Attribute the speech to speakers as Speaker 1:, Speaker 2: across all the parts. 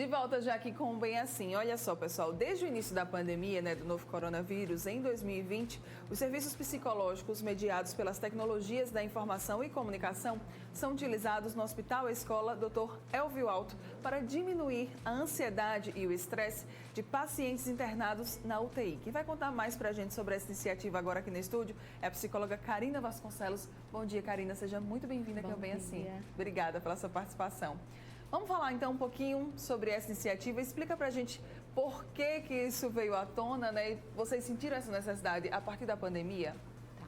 Speaker 1: volta já aqui com o Bem Assim. Olha só, pessoal, desde o início da pandemia, do novo coronavírus, em 2020, os serviços psicológicos mediados pelas tecnologias da informação e comunicação são utilizados no Hospital Escola Dr. Elvio Alto para diminuir a ansiedade e o estresse de pacientes internados na UTI. Quem vai contar mais pra gente sobre essa iniciativa agora aqui no estúdio é a psicóloga Karina Vasconcelos. Bom dia, Karina, seja muito bem-vinda aqui ao Bem Assim. Obrigada pela sua participação. Vamos falar então um pouquinho sobre essa iniciativa. Explica pra gente por que isso veio à tona, e vocês sentiram essa necessidade a partir da pandemia?
Speaker 2: Tá.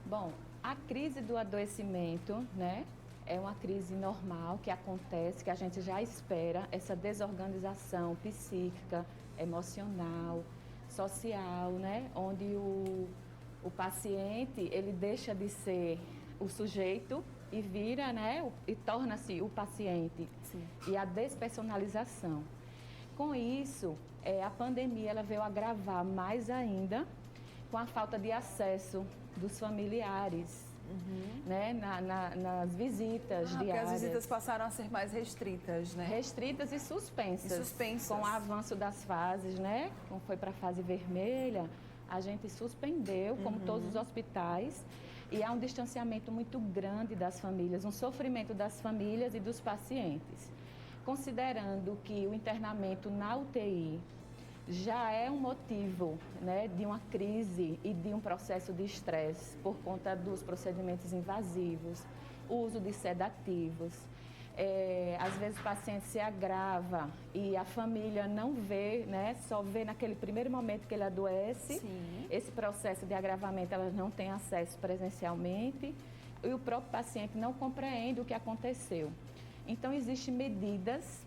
Speaker 2: Bom, a crise do adoecimento, é uma crise normal que acontece, que a gente já espera, essa desorganização psíquica, emocional, social, onde o paciente, ele deixa de ser o sujeito e vira, e torna-se o paciente.
Speaker 1: Sim.
Speaker 2: E a despersonalização. Com isso, a pandemia ela veio agravar mais ainda com a falta de acesso dos familiares, nas visitas diárias.
Speaker 1: Porque as visitas passaram a ser mais restritas,
Speaker 2: Restritas e suspensas. Com o avanço das fases, como foi para a fase vermelha, a gente suspendeu, como todos os hospitais, e há um distanciamento muito grande das famílias, um sofrimento das famílias e dos pacientes. Considerando que o internamento na UTI já é um motivo de uma crise e de um processo de estresse por conta dos procedimentos invasivos, o uso de sedativos. Às vezes o paciente se agrava e a família não vê, só vê naquele primeiro momento que ele adoece.
Speaker 1: Sim.
Speaker 2: Esse processo de agravamento elas não têm acesso presencialmente e o próprio paciente não compreende o que aconteceu. Então, existem medidas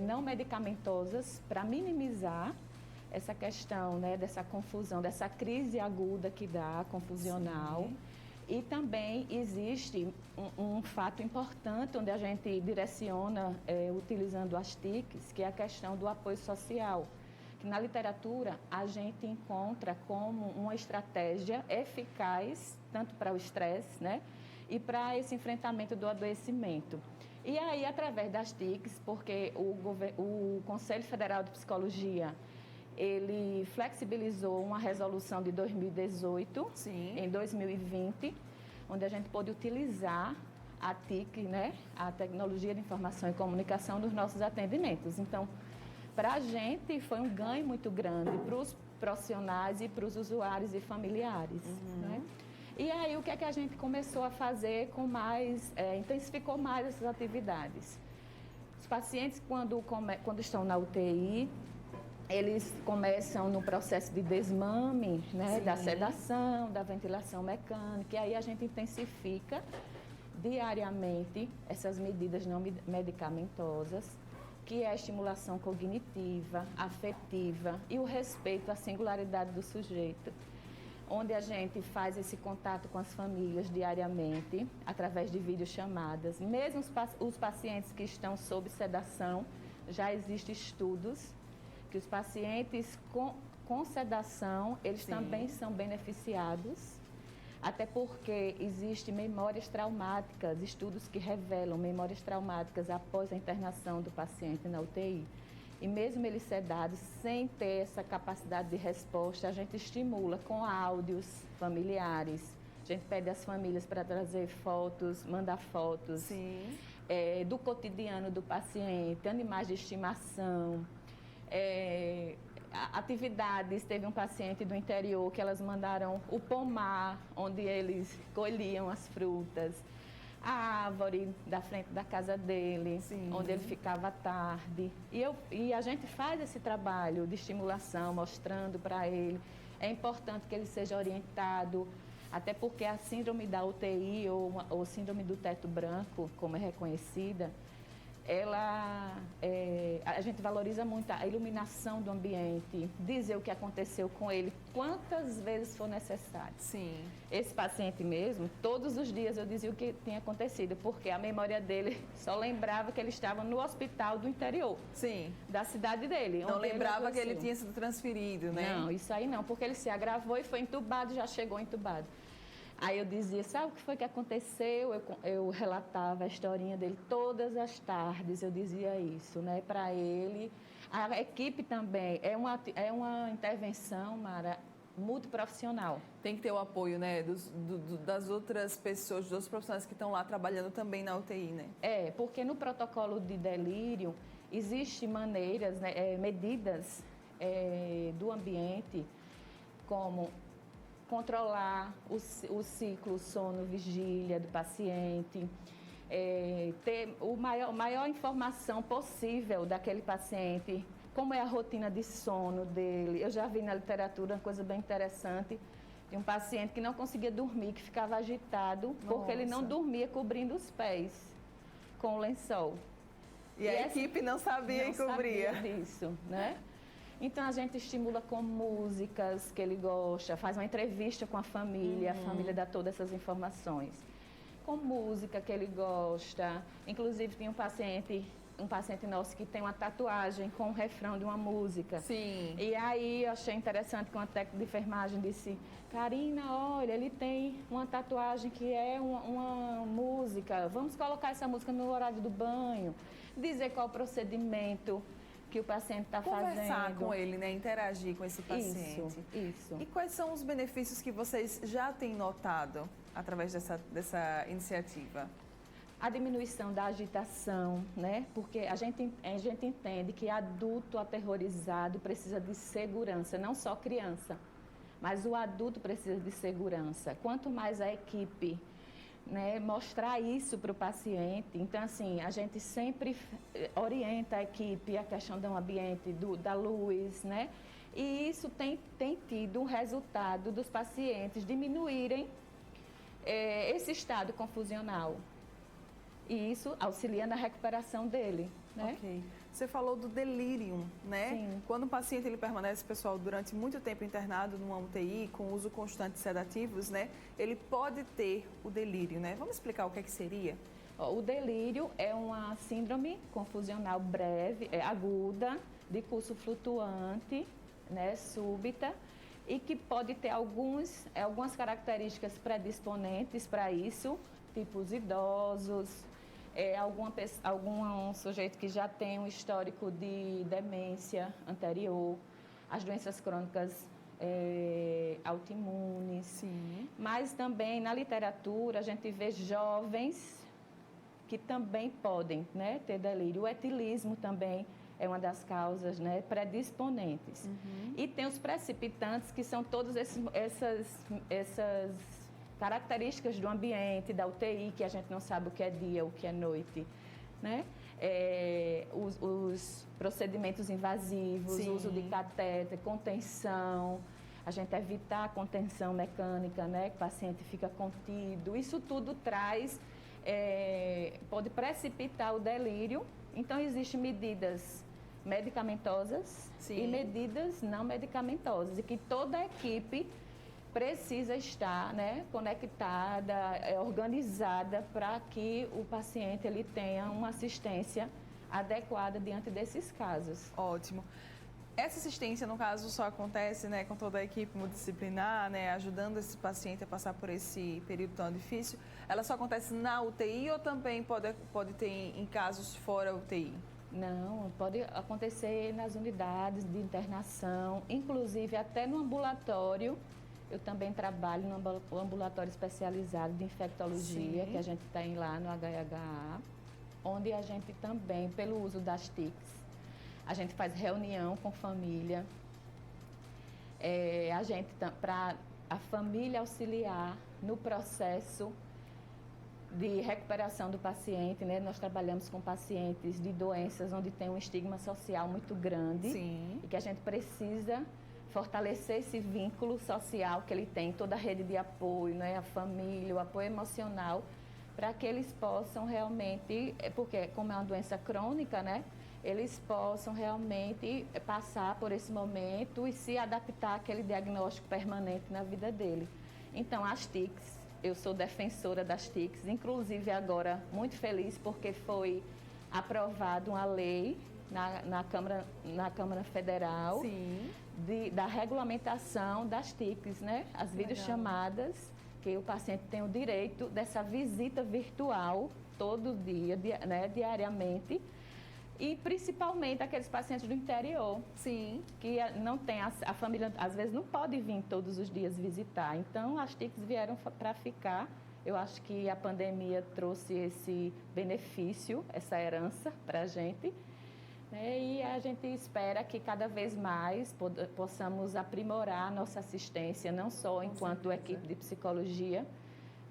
Speaker 2: não medicamentosas para minimizar essa questão dessa confusão, dessa crise aguda que dá, confusional. Sim. E também existe um fato importante onde a gente direciona utilizando as TICs, que é a questão do apoio social, que na literatura a gente encontra como uma estratégia eficaz, tanto para o estresse, e para esse enfrentamento do adoecimento. E aí, através das TICs, porque o Conselho Federal de Psicologia ele flexibilizou uma resolução de 2018,
Speaker 1: Sim.
Speaker 2: Em 2020, onde a gente pôde utilizar a TIC, a Tecnologia de Informação e Comunicação, nos nossos atendimentos. Então, para a gente foi um ganho muito grande para os profissionais e para os usuários e familiares. E aí, o que é que a gente começou a fazer com mais, intensificou mais essas atividades? Os pacientes, quando estão na UTI, eles começam no processo de desmame, da sedação, da ventilação mecânica, e aí a gente intensifica diariamente essas medidas não medicamentosas, que é a estimulação cognitiva, afetiva e o respeito à singularidade do sujeito, onde a gente faz esse contato com as famílias diariamente, através de videochamadas. Mesmo os pacientes que estão sob sedação, já existem estudos que os pacientes com sedação, eles também são beneficiados, até porque existem memórias traumáticas, estudos que revelam memórias traumáticas após a internação do paciente na UTI. E mesmo eles sedados, sem ter essa capacidade de resposta, a gente estimula com áudios familiares. A gente pede às famílias para trazer fotos, mandar fotos do cotidiano do paciente, animais de estimação, atividades. Teve um paciente do interior que elas mandaram o pomar, onde eles colhiam as frutas, a árvore da frente da casa dele, onde ele ficava à tarde. E a gente faz esse trabalho de estimulação, mostrando para ele. É importante que ele seja orientado, até porque a síndrome da UTI ou síndrome do teto branco, como é reconhecida, a gente valoriza muito a iluminação do ambiente, dizer o que aconteceu com ele, quantas vezes for necessário.
Speaker 1: Sim.
Speaker 2: Esse paciente mesmo, todos os dias eu dizia o que tinha acontecido, porque a memória dele só lembrava que ele estava no hospital do interior.
Speaker 1: Sim.
Speaker 2: Da cidade dele.
Speaker 1: Não lembrava que ele tinha sido transferido,
Speaker 2: Não, isso aí não, porque ele se agravou e foi entubado, já chegou entubado. Aí eu dizia, sabe o que foi que aconteceu? Eu relatava a historinha dele todas as tardes, eu dizia isso, né, para ele. A equipe também é uma intervenção, Mara, multiprofissional.
Speaker 1: Tem que ter o apoio, né, das outras pessoas, dos outros profissionais que estão lá trabalhando também na UTI, né?
Speaker 2: Porque no protocolo de delírio existem maneiras, né, medidas do ambiente, como controlar o ciclo sono-vigília do paciente, ter maior informação possível daquele paciente, como é a rotina de sono dele. Eu já vi na literatura uma coisa bem interessante, de um paciente que não conseguia dormir, que ficava agitado, porque ele não dormia cobrindo os pés com o lençol.
Speaker 1: E a equipe não sabia e cobria.
Speaker 2: Não sabia disso, né? Então, a gente estimula com músicas que ele gosta, faz uma entrevista com a família dá todas essas informações. Com música que ele gosta. Inclusive, tem um paciente nosso que tem uma tatuagem com o refrão de uma música.
Speaker 1: Sim.
Speaker 2: E aí, eu achei interessante que uma técnica de enfermagem disse, Karina, olha, ele tem uma tatuagem que é uma música, vamos colocar essa música no horário do banho, dizer qual o procedimento que o paciente está fazendo.
Speaker 1: Conversar com ele, né? Interagir com esse paciente.
Speaker 2: Isso.
Speaker 1: E quais são os benefícios que vocês já têm notado através dessa iniciativa?
Speaker 2: A diminuição da agitação, né? Porque a gente entende que adulto aterrorizado precisa de segurança, não só criança, mas o adulto precisa de segurança. Quanto mais a equipe, né, mostrar isso para o paciente. Então, assim, a gente sempre orienta a equipe, a questão do ambiente, da luz, né? E isso tem tido um resultado dos pacientes diminuírem esse estado confusional. E isso auxilia na recuperação dele, né?
Speaker 1: Ok. Você falou do delírio, né?
Speaker 2: Sim.
Speaker 1: Quando o paciente ele permanece, pessoal, durante muito tempo internado numa UTI, com uso constante de sedativos, né? Ele pode ter o delírio, né? Vamos explicar o que seria?
Speaker 2: O delírio é uma síndrome confusional breve, aguda, de curso flutuante, né? Súbita, e que pode ter algumas características predisponentes para isso, tipo os idosos, algum sujeito que já tem um histórico de demência anterior, as doenças crônicas autoimunes.
Speaker 1: Sim.
Speaker 2: Mas também na literatura a gente vê jovens que também podem, né, ter delírio. O etilismo também é uma das causas, né, predisponentes. E tem os precipitantes, que são todas essas características do ambiente, da UTI, que a gente não sabe o que é dia, o que é noite, né? Os procedimentos invasivos,
Speaker 1: Sim.
Speaker 2: o uso de catéter, contenção, a gente evitar a contenção mecânica, né? Que o paciente fica contido. Isso tudo pode precipitar o delírio. Então, existem medidas medicamentosas
Speaker 1: Sim.
Speaker 2: e medidas não medicamentosas, e que toda a equipe precisa estar, né, conectada, organizada, para que o paciente ele tenha uma assistência adequada diante desses casos.
Speaker 1: Ótimo. Essa assistência, no caso, só acontece, né, com toda a equipe multidisciplinar, né, ajudando esse paciente a passar por esse período tão difícil. Ela só acontece na UTI ou também pode ter em casos fora UTI?
Speaker 2: Não, pode acontecer nas unidades de internação, inclusive até no ambulatório. Eu também trabalho no ambulatório especializado de infectologia,
Speaker 1: Sim.
Speaker 2: que a gente tem lá no HHA, onde a gente também, pelo uso das TICs, a gente faz reunião com família, para a família auxiliar no processo de recuperação do paciente, né? Nós trabalhamos com pacientes de doenças onde tem um estigma social muito grande.
Speaker 1: Sim.
Speaker 2: E que a gente precisa fortalecer esse vínculo social que ele tem, toda a rede de apoio, né? A família, o apoio emocional, para que eles possam realmente, porque como é uma doença crônica, né? Eles possam realmente passar por esse momento e se adaptar àquele diagnóstico permanente na vida dele. Então, as TICs, eu sou defensora das TICs, inclusive agora muito feliz porque foi aprovada uma lei na Câmara Federal.
Speaker 1: Sim.
Speaker 2: Da regulamentação das TICs, né? As videochamadas porque o paciente tem o direito dessa visita virtual todo dia, né, diariamente, e principalmente aqueles pacientes do interior.
Speaker 1: Sim.
Speaker 2: Que não tem, a família às vezes não pode vir todos os dias visitar. Então, as TICs vieram para ficar. Eu acho que a pandemia trouxe esse benefício, essa herança para a gente. E a gente espera que cada vez mais possamos aprimorar a nossa assistência, não só enquanto equipe de psicologia,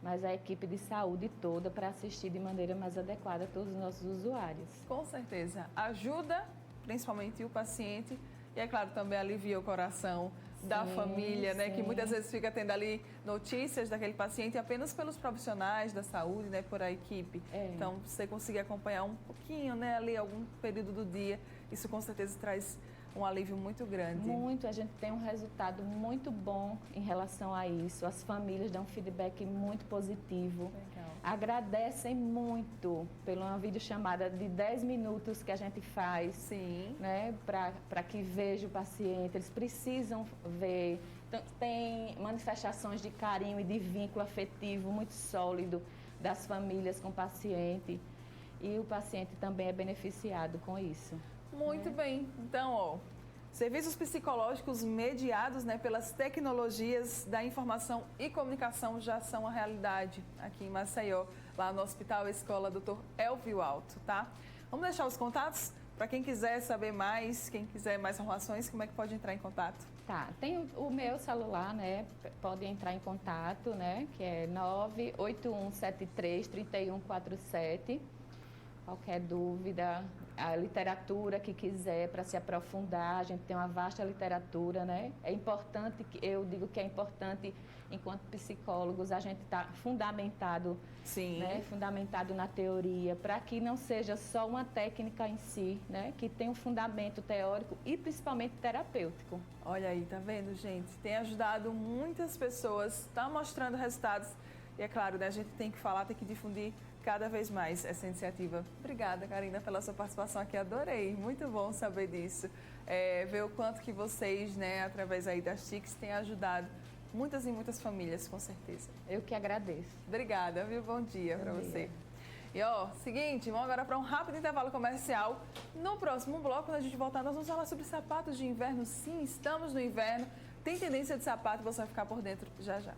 Speaker 2: mas a equipe de saúde toda para assistir de maneira mais adequada a todos os nossos usuários.
Speaker 1: Com certeza. Ajuda, principalmente o paciente, e é claro, também alivia o coração da família, né? Que muitas vezes fica tendo ali notícias daquele paciente apenas pelos profissionais da saúde, né? Por a equipe. Então, você conseguir acompanhar um pouquinho, né? Ali, algum período do dia, isso com certeza traz um alívio muito grande.
Speaker 2: Muito, a gente tem um resultado muito bom em relação a isso. As famílias dão um feedback muito positivo.
Speaker 1: Legal.
Speaker 2: Agradecem muito pela videochamada de 10 minutos que a gente faz.
Speaker 1: Sim.
Speaker 2: Né, para que veja o paciente. Eles precisam ver. Tem manifestações de carinho e de vínculo afetivo muito sólido das famílias com o paciente. E o paciente também é beneficiado com isso.
Speaker 1: Muito bem. Então, ó, serviços psicológicos mediados, né, pelas tecnologias da informação e comunicação já são a realidade aqui em Maceió, lá no Hospital Escola Dr. Elvio Alto, tá? Vamos deixar os contatos para quem quiser saber mais, quem quiser mais informações, como é que pode entrar em contato?
Speaker 2: Tá, tem o meu celular, né? Pode entrar em contato, né? Que é 98173-3147. Qualquer dúvida, a literatura que quiser para se aprofundar, a gente tem uma vasta literatura, né? É importante, eu digo que é importante, enquanto psicólogos, a gente está fundamentado,
Speaker 1: Sim.
Speaker 2: Né? Fundamentado na teoria, para que não seja só uma técnica em si, né? Que tem um fundamento teórico e principalmente terapêutico.
Speaker 1: Olha aí, tá vendo, gente? Tem ajudado muitas pessoas, está mostrando resultados. E é claro, né, a gente tem que falar, tem que difundir cada vez mais essa iniciativa. Obrigada, Karina, pela sua participação aqui. Adorei, muito bom saber disso. Ver o quanto que vocês, né, através aí das TICs, têm ajudado muitas e muitas famílias, com certeza.
Speaker 2: Eu que agradeço.
Speaker 1: Obrigada, viu? Bom dia para você. E ó, seguinte, vamos agora para um rápido intervalo comercial. No próximo bloco, quando a gente voltar, nós vamos falar sobre sapatos de inverno. Sim, estamos no inverno. Tem tendência de sapato, você vai ficar por dentro já já.